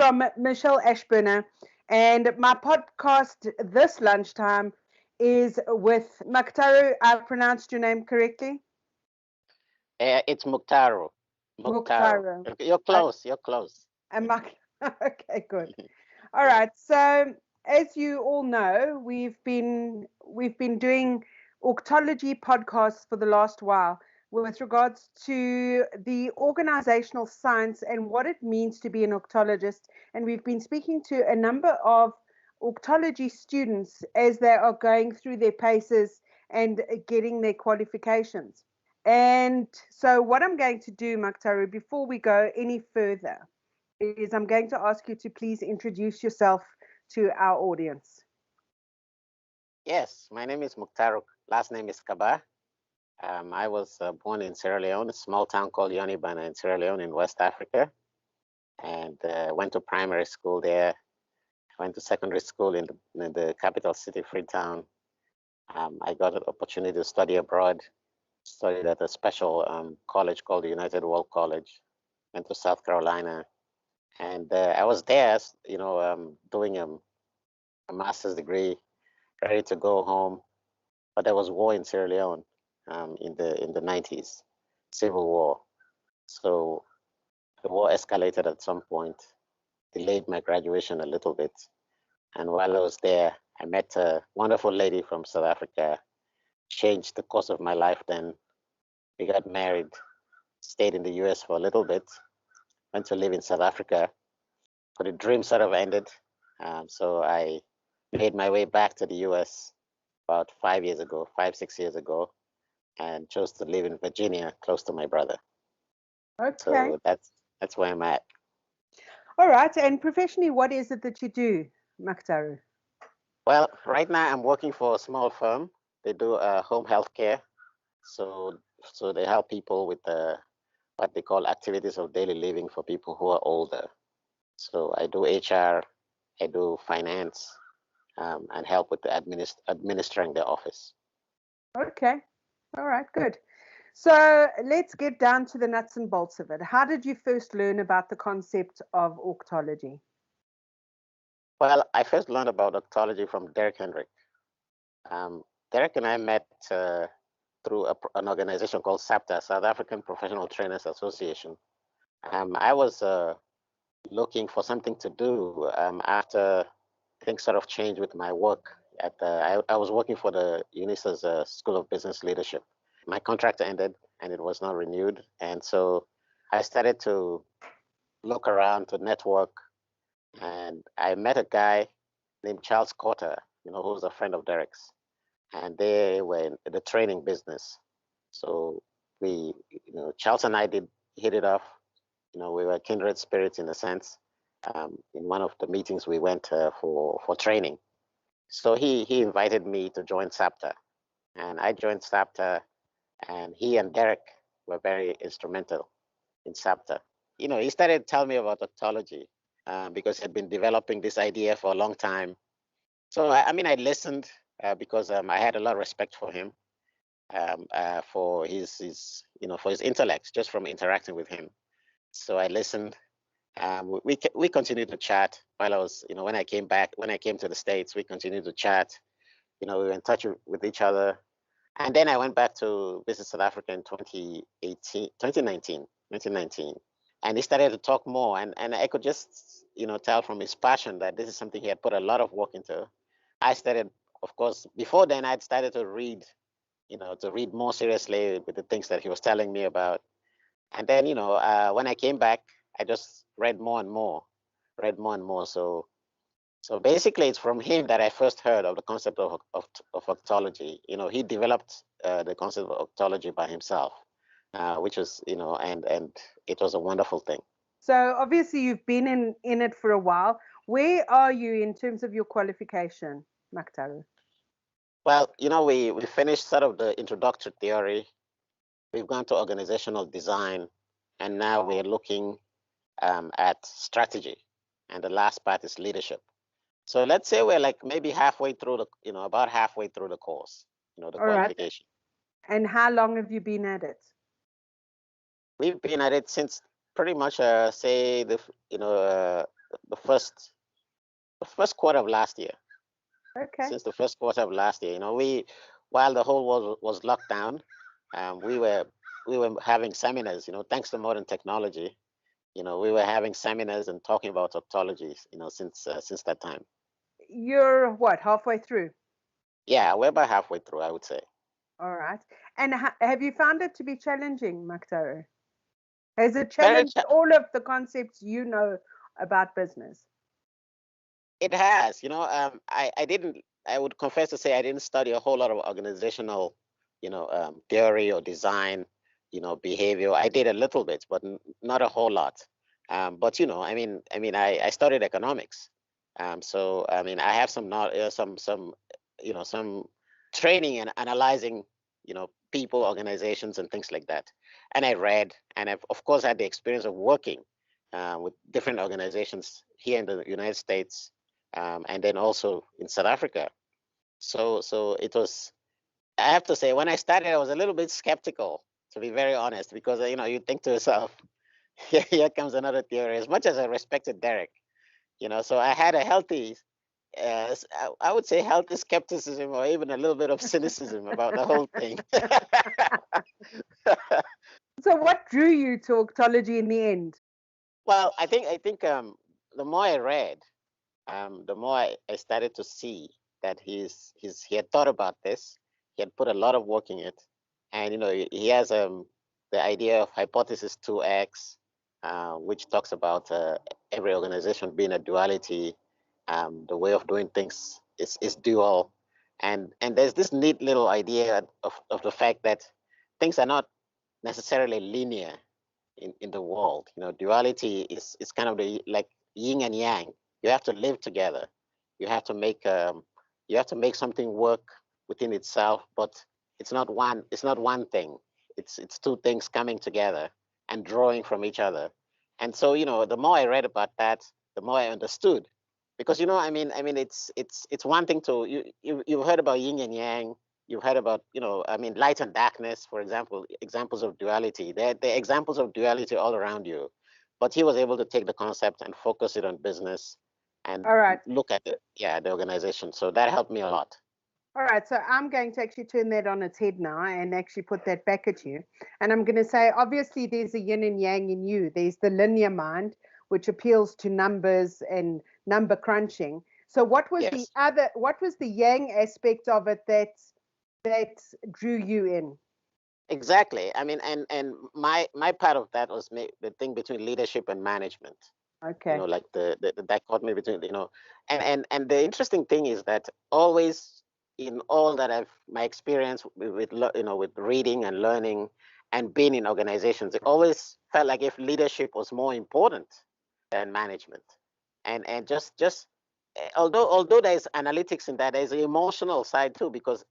from Michelle Ashburner, and my podcast this lunchtime is with Muctaru. I pronounced your name correctly? It's Muctaru. Muctaru. You're close. You're close. Okay, good. All right. So, as you all know, we've been doing Orgtology podcasts for the last while with regards to the organizational science and what it means to be an orgtologist. And we've been speaking to a number of orgtology students as they are going through their paces and getting their qualifications. And so what I'm going to do, Muctaru, before we go any further, is I'm going to ask you to please introduce yourself to our audience. Yes, my name is Muctaru. Last name is Kabba. I was born in Sierra Leone, a small town called Yonibana in Sierra Leone in West Africa, and went to primary school there. Went to secondary school in the capital city, Freetown. I got an opportunity to study abroad, studied at a special college called the United World College. Went to South Carolina, and I was there, doing a master's degree, ready to go home. But there was war in Sierra Leone in the 90s, civil war. So the war escalated at some point, delayed my graduation a little bit. And while I was there, I met a wonderful lady from South Africa, changed the course of my life then. We got married, stayed in the US for a little bit, went to live in South Africa, but the dream sort of ended. So I made my way back to the US about 5 years ago, 6 years ago, and chose to live in Virginia, close to my brother. Okay. So that's where I'm at. All right. And professionally, what is it that you do, Muctaru? Well, right now I'm working for a small firm. They do home health care. So they help people with what they call activities of daily living for people who are older. So I do HR, I do finance, and help with the administering the office. Okay. All right, good. So let's get down to the nuts and bolts of it. How did you first learn about the concept of orgtology? Well, I first learned about orgtology from Hendrikz. Derek and I met through an organization called SAPTA, South African Professional Trainers Association. I was looking for something to do after things sort of changed with my work. I was working for the UNISA's School of Business Leadership. My contract ended and it was not renewed. And so I started to look around to network, and I met a guy named Charles Cotter, who's a friend of Derek's. And they were in the training business. So we, Charles and I did hit it off. We were kindred spirits in a sense. In one of the meetings we went for training. So he invited me to join SAPTA, and I joined SAPTA, and he and Derek were very instrumental in SAPTA. He started telling me about orgtology because he had been developing this idea for a long time. So I listened because I had a lot of respect for him, for his intellect just from interacting with him. So I listened. We continued to chat while I was, when I came to the States, we continued to chat. We were in touch with each other. And then I went back to visit South Africa in 2019. And he started to talk more. And I could just, tell from his passion that this is something he had put a lot of work into. I started, of course, before then I'd started to read, to read more seriously with the things that he was telling me about. And then, when I came back, I just read more and more. So basically, it's from him that I first heard of the concept of orgtology. He developed the concept of orgtology by himself, which was, and it was a wonderful thing. So obviously, you've been in it for a while. Where are you in terms of your qualification, Muctaru? Well, we finished sort of the introductory theory. We've gone to organizational design, and now we're looking at strategy, and the last part is leadership. So let's say we're like maybe halfway through about halfway through the course, the all qualification. Right. And how long have you been at it? We've been at it since pretty much, say the first quarter of last year. Okay. Since the first quarter of last year, while the whole world was locked down, we were having seminars. Thanks to modern technology, we were having seminars and talking about orgtology. Since that time. You're what, halfway through? Yeah, we're about halfway through, I would say. All right. And have you found it to be challenging, Muctaru? Has it challenged all of the concepts you know about business? It has. I would confess to say I didn't study a whole lot of organizational, theory or design, behavior. I did a little bit, but not a whole lot. But I studied economics. So I have some training in analyzing, people, organizations, and things like that. And I read, and I've of course had the experience of working with different organizations here in the United States, and then also in South Africa. So it was. I have to say, when I started, I was a little bit skeptical, to be very honest, because you think to yourself, here comes another theory. As much as I respected Derek, so I had a healthy, I would say healthy skepticism, or even a little bit of cynicism about the whole thing. So what drew you to orgtology in the end? Well, I think the more I read, the more I started to see that he had thought about this. He had put a lot of work in it, and he has the idea of hypothesis 2x, which talks about every organization being a duality. The way of doing things is dual, and there's this neat little idea of the fact that things are not necessarily linear in the world. Duality is kind of like yin and yang. You have to live together. You have to make something work within itself, but it's not one thing. It's two things coming together and drawing from each other. And so the more I read about that, the more I understood. Because it's one thing to you've heard about yin and yang. You've heard about light and darkness, for example, examples of duality. There are examples of duality all around you, but he was able to take the concept and focus it on business and look at the organization. So that helped me a lot. All right, so I'm going to actually turn that on its head now and actually put that back at you. And I'm going to say, obviously, there's a yin and yang in you. There's the linear mind, which appeals to numbers and number crunching. So what was the yang aspect of it that drew you in? Exactly. And my part of that was the thing between leadership and management. Okay. Like the dichotomy between, and the interesting thing is that always in all that my experience with reading and learning and being in organizations, it always felt like if leadership was more important than management. And just although there's analytics in that, there's an emotional side too, because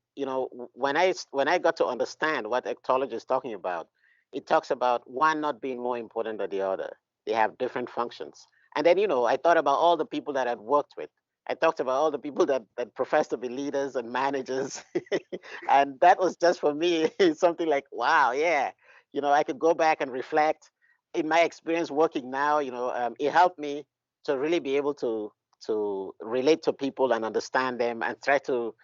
when I got to understand what orgtology is talking about, it talks about one not being more important than the other. They have different functions. And then I thought about all the people that I'd worked with. I talked about all the people that profess to be leaders and managers. And that was just for me something like, wow, yeah. I could go back and reflect. In my experience working now, it helped me to really be able to relate to people and understand them, and try to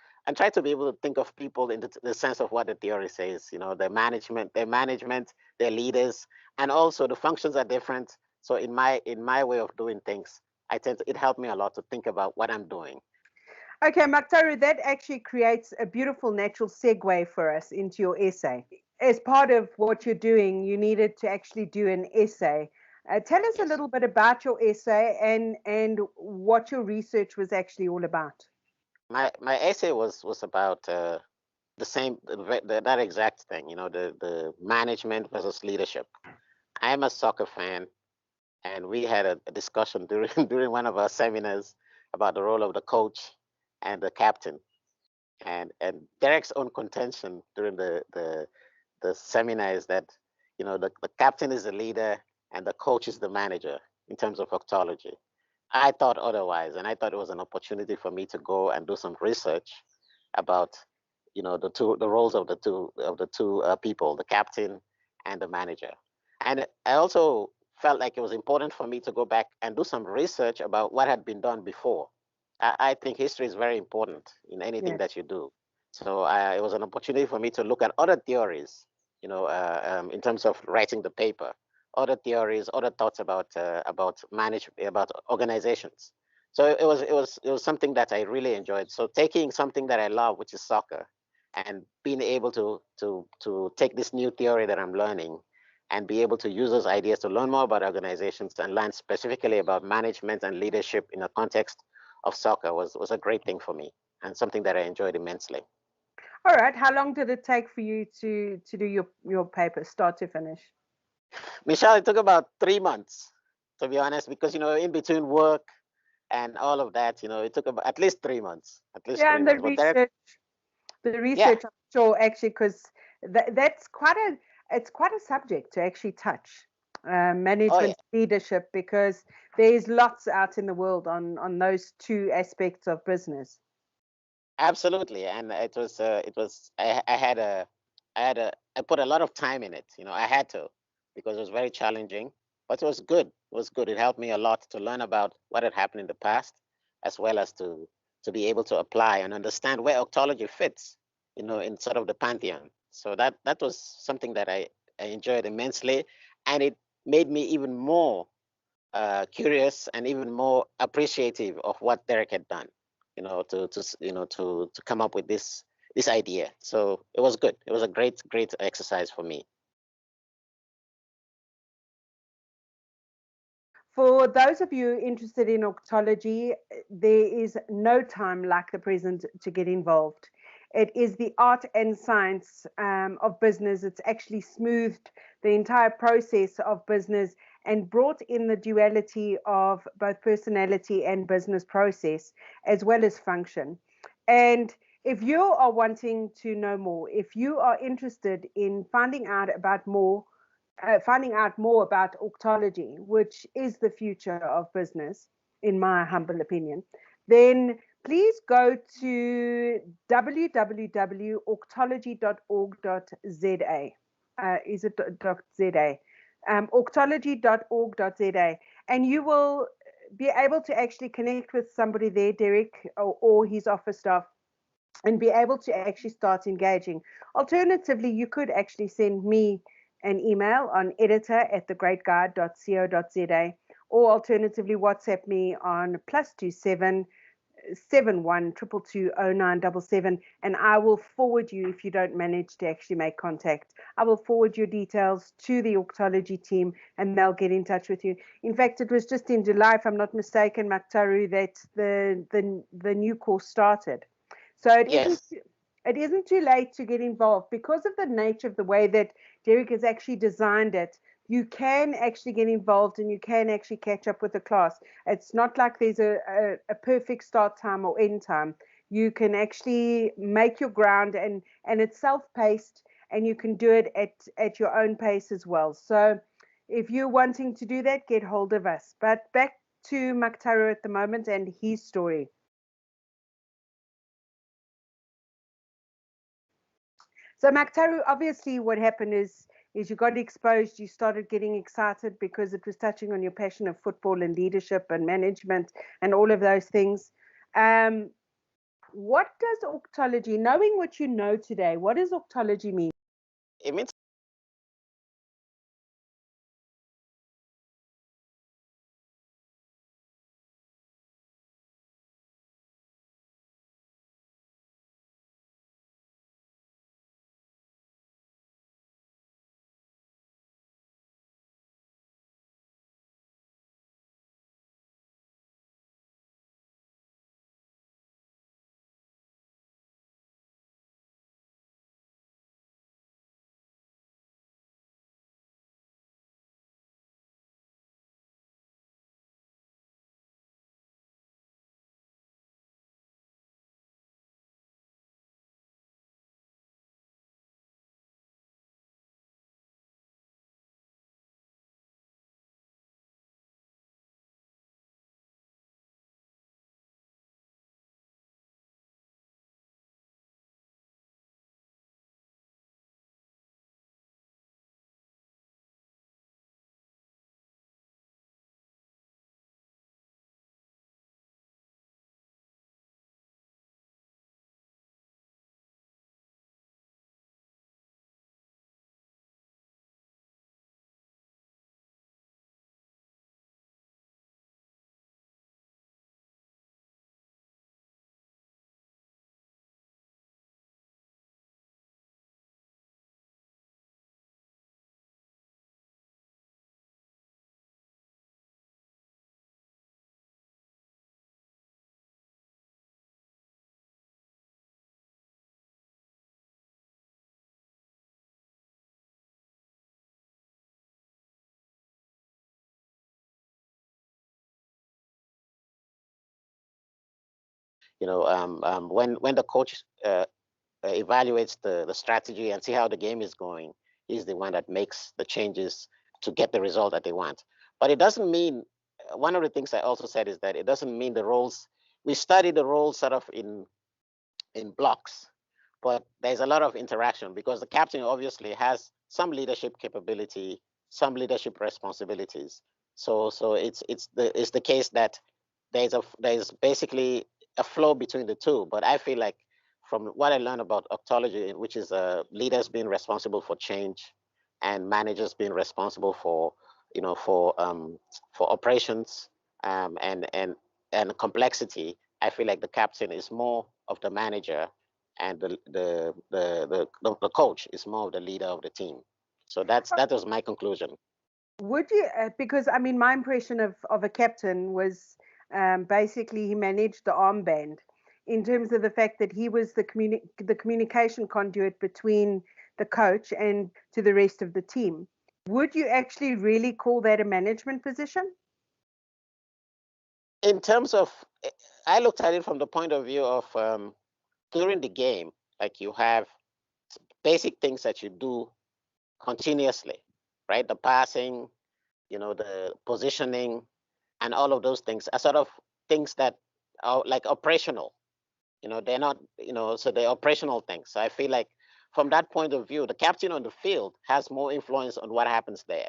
be able to think of people in the sense of what the theory says. Their management, their leaders, and also the functions are different. So in my way of doing things, it helped me a lot to think about what I'm doing. Okay, Muctaru, that actually creates a beautiful natural segue for us into your essay. As part of what you're doing, you needed to actually do an essay. Tell us a little bit about your essay and what your research was actually all about. My essay was about the same, that exact thing, the management versus leadership. I'm a soccer fan, and we had a discussion during one of our seminars about the role of the coach and the captain, and Derek's own contention during the seminar is that the captain is the leader and the coach is the manager in terms of orgtology. I thought otherwise, and I thought it was an opportunity for me to go and do some research about the roles of the two people, the captain and the manager. And I also felt like it was important for me to go back and do some research about what had been done before. I think history is very important in anything Yes. that you do. So it was an opportunity for me to look at other theories, in terms of writing the paper, other theories, other thoughts about organizations. So it was something that I really enjoyed. So taking something that I love, which is soccer, and being able to take this new theory that I'm learning and be able to use those ideas to learn more about organizations and learn specifically about management and leadership in the context of soccer was a great thing for me and something that I enjoyed immensely. All right. How long did it take for you to do your paper, start to finish? Michelle, it took about 3 months, to be honest, because in between work and all of that, it took about at least 3 months, at least Yeah, three and the months. But there, research, the yeah, research, I'm sure, actually, because that's quite a subject to actually touch, oh yeah, management leadership, because there's lots out in the world on those two aspects of business. absolutely. And I put a lot of time in it. I had to because it was very challenging, but it was good. It was good. It helped me a lot to learn about what had happened in the past, as well as to be able to apply and understand where Orgtology fits, in sort of the pantheon. So that was something that I enjoyed immensely, and it made me even more curious and even more appreciative of what Derek had done, to come up with this idea. So it was good. It was a great exercise for me. For those of you interested in Orgtology, there is no time like the present to get involved. It is the art and science of business. It's actually smoothed the entire process of business and brought in the duality of both personality and business process, as well as function. And if you are wanting to know more, if you are interested in finding out more about Orgtology, which is the future of business, in my humble opinion, then please go to www.orgtology.org.za. Is it .za? Orgtology.org.za. And you will be able to actually connect with somebody there, Derek, or his office staff, and be able to actually start engaging. Alternatively, you could actually send me an email on editor@thegreatguide.co.za, or alternatively WhatsApp me on +27 71 222 0977, and I will forward you, if you don't manage to actually make contact, I will forward your details to the Orgtology team and they'll get in touch with you. In fact, it was just in July, if I'm not mistaken, Muctaru, that the new course started. So Yes, it isn't too late to get involved because of the nature of the way that Derek has actually designed it. You can actually get involved and you can actually catch up with the class. It's not like there's a perfect start time or end time. You can actually make your ground, and it's self-paced, and you can do it at your own pace as well. So if you're wanting to do that, get hold of us. But back to Muctaru at the moment and his story. So Muctaru, obviously what happened is you got exposed, you started getting excited because it was touching on your passion of football and leadership and management and all of those things. Um, what does Orgtology, knowing what you know today, what does Orgtology mean? it means When the coach evaluates the strategy and see how the game is going, he's the one that makes the changes to get the result that they want. But it doesn't mean, one of the things I also said is that it doesn't mean the roles, we study the roles sort of in blocks, but there's a lot of interaction because the captain obviously has some leadership capability, some leadership responsibilities. So it's the case that there's basically a flow between the two. But I feel like from what I learned about Orgtology, which is leaders being responsible for change and managers being responsible for for operations and complexity, I feel like the captain is more of the manager and the coach is more of the leader of the team. So that was my conclusion. Would you, because I mean, my impression of a captain was basically he managed the armband in terms of the fact that he was the communication conduit between the coach and to the rest of the team. Would you actually really call that a management position? In terms of, I looked at it from the point of view of during the game, like you have basic things that you do continuously, right? The passing, the positioning, and all of those things are sort of things that are like operational. They're not, so they're operational things. So I feel like from that point of view, the captain on the field has more influence on what happens there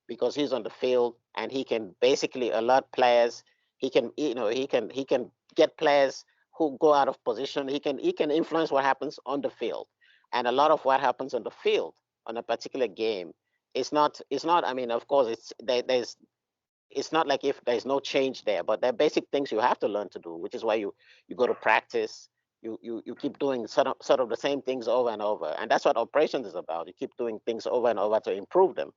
because he's on the field and he can basically alert players. He can, he can get players who go out of position. He can influence what happens on the field. And a lot of what happens on the field on a particular game is not, I mean, of course, it's not like if there's no change there, but there are basic things you have to learn to do, which is why you go to practice. You keep doing sort of the same things over and over, and that's what operations is about. You keep doing things over and over to improve them,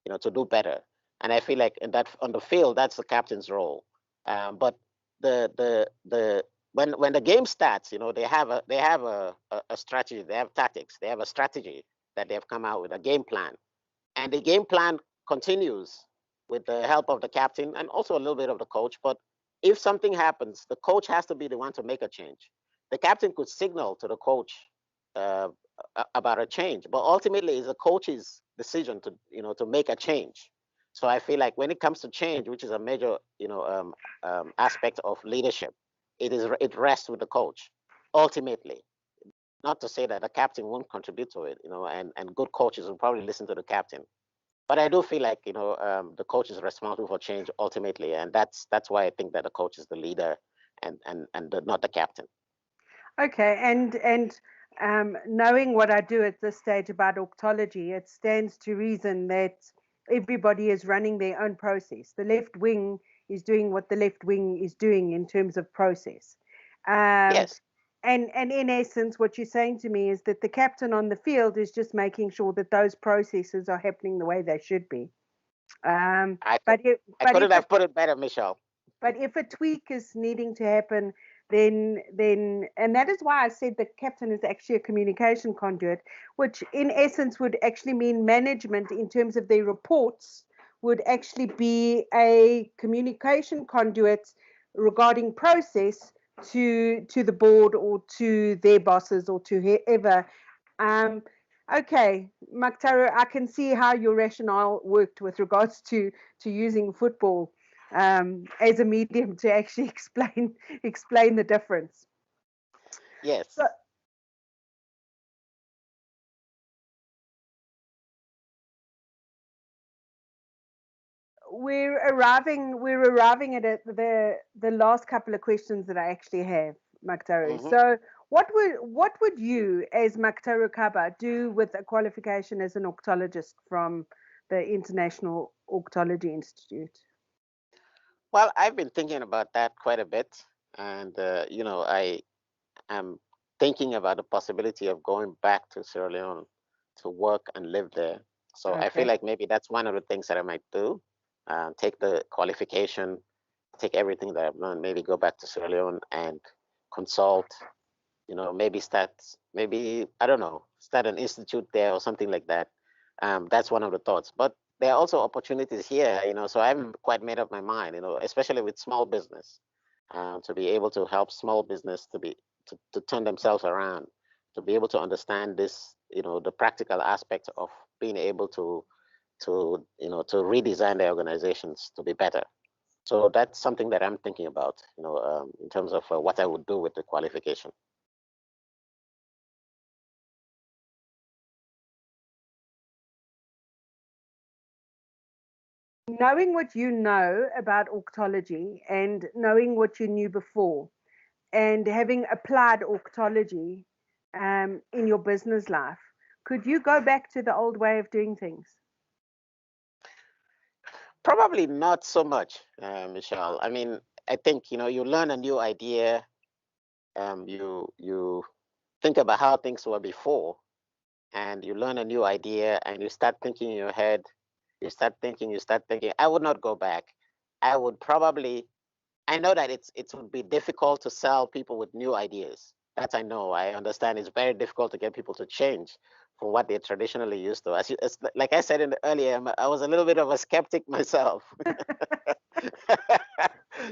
to do better. And I feel like in that on the field, that's the captain's role. But the when the game starts, they have a strategy, they have tactics, they have a strategy that they have come out with, a game plan, and the game plan continues with the help of the captain and also a little bit of the coach. But if something happens, the coach has to be the one to make a change. The captain could signal to the coach uh, about a change, but ultimately it's the coach's decision to make a change. So I feel like when it comes to change, which is a major aspect of leadership, it rests with the coach ultimately. Not to say that the captain won't contribute to it, and good coaches will probably listen to the captain. But I do feel like the coach is responsible for change ultimately, and that's why I think that the coach is the leader and not the captain. Okay, and knowing what I do at this stage about Orgtology, it stands to reason that everybody is running their own process. The left wing is doing what the left wing is doing in terms of process. Yes. And in essence, what you're saying to me is that the captain on the field is just making sure that those processes are happening the way they should be. I couldn't have put it better, Michelle. But if a tweak is needing to happen, then and that is why I said the captain is actually a communication conduit, which in essence would actually mean management in terms of their reports would actually be a communication conduit regarding process to the board or to their bosses or to whoever. Okay, Muctaru, I can see how your rationale worked with regards to using football as a medium to actually explain the difference. Yes. So, we're arriving at the last couple of questions that I actually have, Muctaru. Mm-hmm. So what would you as Muctaru Kabba do with a qualification as an orgtologist from the International Orgtology Institute? Well, I've been thinking about that quite a bit, and I am thinking about the possibility of going back to Sierra Leone to work and live there. So I feel like maybe that's one of the things that I might do. Take the qualification, take everything that I've learned, maybe go back to Sierra Leone and consult. Maybe I don't know, start an institute there or something like that. That's one of the thoughts. But there are also opportunities here, so I haven't quite made up my mind, especially with small business. to be able to help small business to turn themselves around, to be able to understand this, the practical aspect of being able to redesign their organizations to be better. So that's something that I'm thinking about, in terms of what I would do with the qualification. Knowing what you know about Orgtology and knowing what you knew before, and having applied Orgtology in your business life, could you go back to the old way of doing things? Probably not so much, Michelle. I mean, I think, you learn a new idea, you think about how things were before, and you learn a new idea, and you start thinking in your head, you start thinking. I would not go back. I would probably, I know that it would be difficult to sell people with new ideas. That I know. I understand it's very difficult to get people to change from what they're traditionally used to. Like I said earlier, I was a little bit of a skeptic myself.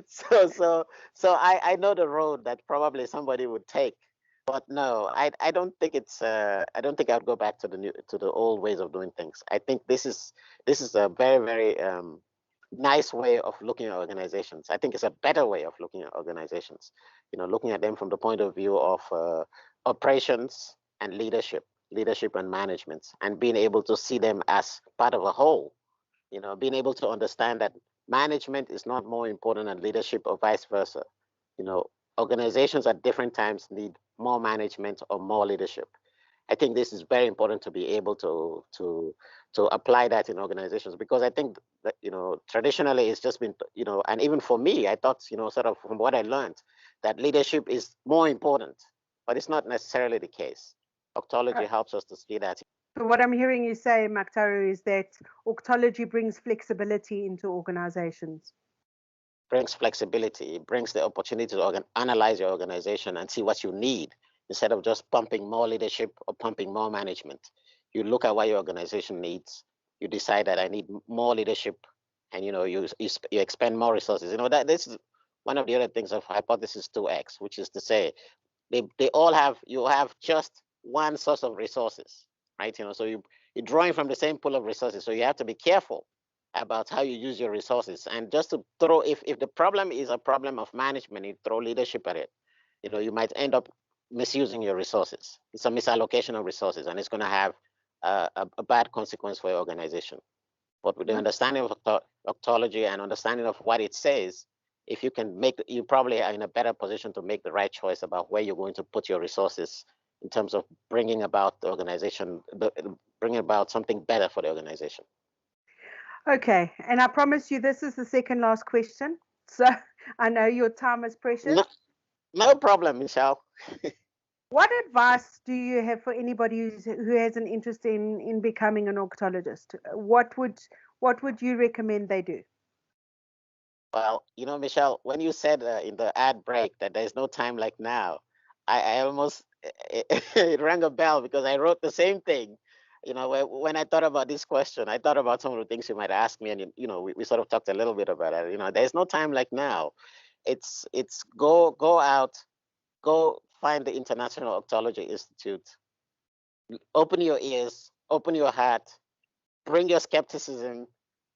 So I know the road that probably somebody would take, but no, I don't think I don't think I'd go back to the old ways of doing things. I think this is a very, very nice way of looking at organizations. I think it's a better way of looking at organizations. Looking at them from the point of view of operations and leadership and management, and being able to see them as part of a whole. Being able to understand that management is not more important than leadership or vice versa. You know, Organizations at different times need more management or more leadership. I think this is very important to be able to apply that in organizations, because I think that traditionally it's just been, and even for me, I thought, sort of from what I learned, that leadership is more important, but it's not necessarily the case. Orgtology helps us to see that. So what I'm hearing you say, Muctaru, is that Orgtology brings flexibility into organizations. Brings flexibility, it brings the opportunity to analyze your organization and see what you need, instead of just pumping more leadership or pumping more management. You look at what your organization needs, you decide that I need more leadership, and you expend more resources. That this is one of the other things of hypothesis 2x, which is to say they all have you have just one source of resources, right? So you're drawing from the same pool of resources, so you have to be careful about how you use your resources. And just to throw, if the problem is a problem of management, you throw leadership at it, you might end up misusing your resources. It's a misallocation of resources, and it's going to have a bad consequence for your organization. But with the understanding of Orgtology and understanding of what it says, if you can you probably are in a better position to make the right choice about where you're going to put your resources in terms of bringing about the organization, bringing about something better for the organization. Okay, and I promise you this is the second last question. So I know your time is precious. No problem, Michelle. What advice do you have for anybody who has an interest in becoming an orgtologist? What would you recommend they do? Well, Michelle, when you said in the ad break that there's no time like now, I almost it rang a bell, because I wrote the same thing. When I thought about this question, I thought about some of the things you might ask me, and we sort of talked a little bit about it. There's no time like now. It's go out, go find the International Orgtology Institute, open your ears, open your heart, bring your skepticism,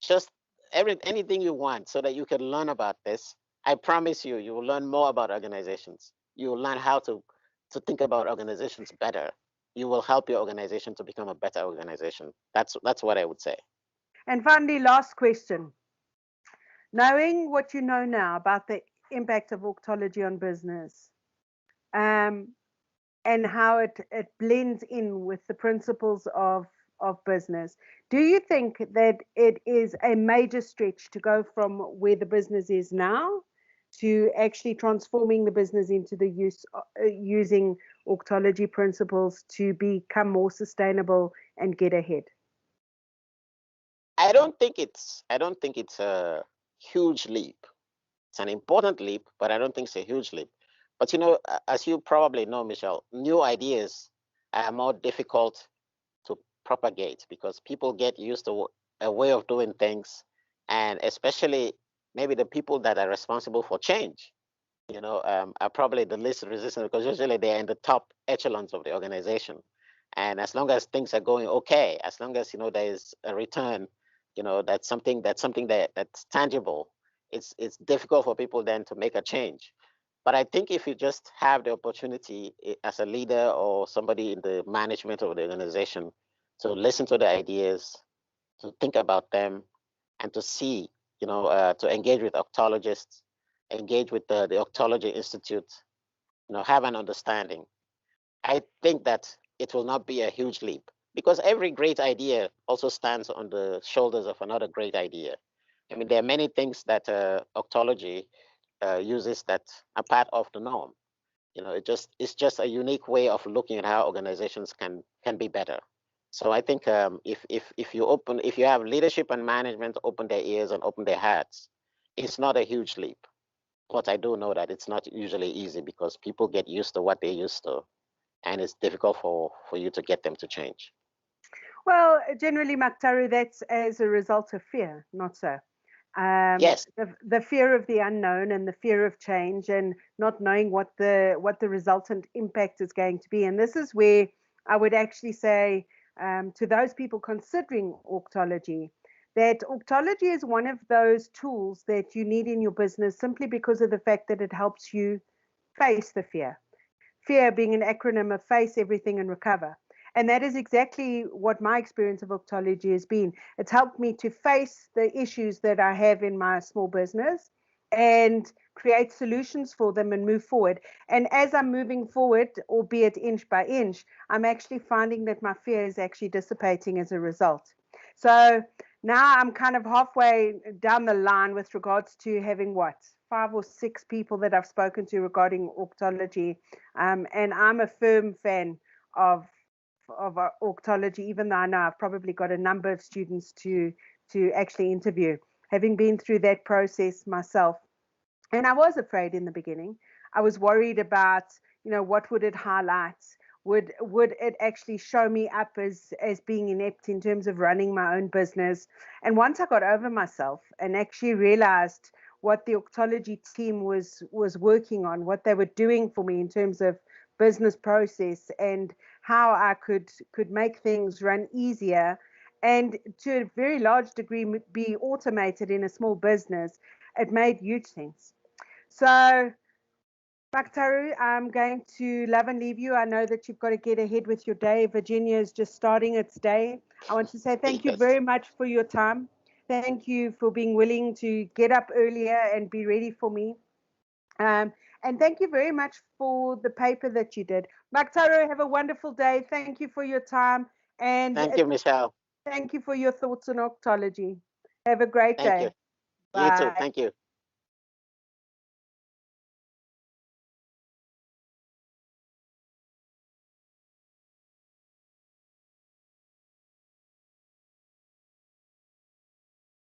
just anything you want, so that you can learn about this. I promise you, you will learn more about organizations. You will learn how to think about organizations better. You will help your organization to become a better organization. That's what I would say. And finally, last question. Knowing what you know now about the impact of orgtology on business, and how it blends in with the principles of business, do you think that it is a major stretch to go from where the business is now to actually transforming the business into the using orgtology principles to become more sustainable and get ahead? I don't think it's a huge leap. It's an important leap, but I don't think it's a huge leap. But as you probably know, Michelle, new ideas are more difficult to propagate, because people get used to a way of doing things, and especially maybe the people that are responsible for change. are probably the least resistant, because usually they're in the top echelons of the organization. And as long as things are going okay, as long as there is a return, that's something that's tangible, it's difficult for people then to make a change. But I think if you just have the opportunity as a leader or somebody in the management of the organization to listen to the ideas, to think about them, and to see, to engage with orgtologists, engage with the Orgtology Institute, have an understanding. I think that it will not be a huge leap, because every great idea also stands on the shoulders of another great idea. I mean, there are many things that orgtology uses that are part of the norm. It's just a unique way of looking at how organizations can be better. So I think if you have leadership and management open their ears and open their hearts, it's not a huge leap. But I do know that it's not usually easy, because people get used to what they're used to, and it's difficult for you to get them to change. Well, generally, Muctaru, that's as a result of fear, not so. Yes. The fear of the unknown and the fear of change, and not knowing what the resultant impact is going to be. And this is where I would actually say to those people considering orgtology, that orgtology is one of those tools that you need in your business, simply because of the fact that it helps you face the fear. Fear being an acronym of face, everything, and recover. And that is exactly what my experience of orgtology has been. It's helped me to face the issues that I have in my small business and create solutions for them and move forward. And as I'm moving forward, albeit inch by inch, I'm actually finding that my fear is actually dissipating as a result. So now I'm kind of halfway down the line with regards to having 5 or 6 people that I've spoken to regarding orgtology. And I'm a firm fan of orgtology, even though I know I've probably got a number of students to actually interview, having been through that process myself. And I was afraid in the beginning. I was worried about, what would it highlight? Would it actually show me up as being inept in terms of running my own business? And once I got over myself and actually realized what the orgtology team was working on, what they were doing for me in terms of business process, and how I could make things run easier and to a very large degree be automated in a small business, it made huge sense. So, Muctaru, I'm going to love and leave you. I know that you've got to get ahead with your day. Virginia is just starting its day. I want to say thank you very much for your time. Thank you for being willing to get up earlier and be ready for me. And thank you very much for the paper that you did. Muctaru, have a wonderful day. Thank you for your time. And thank you, Michelle. Thank you for your thoughts on orgtology. Have a great day. Thank you. You too. Thank you.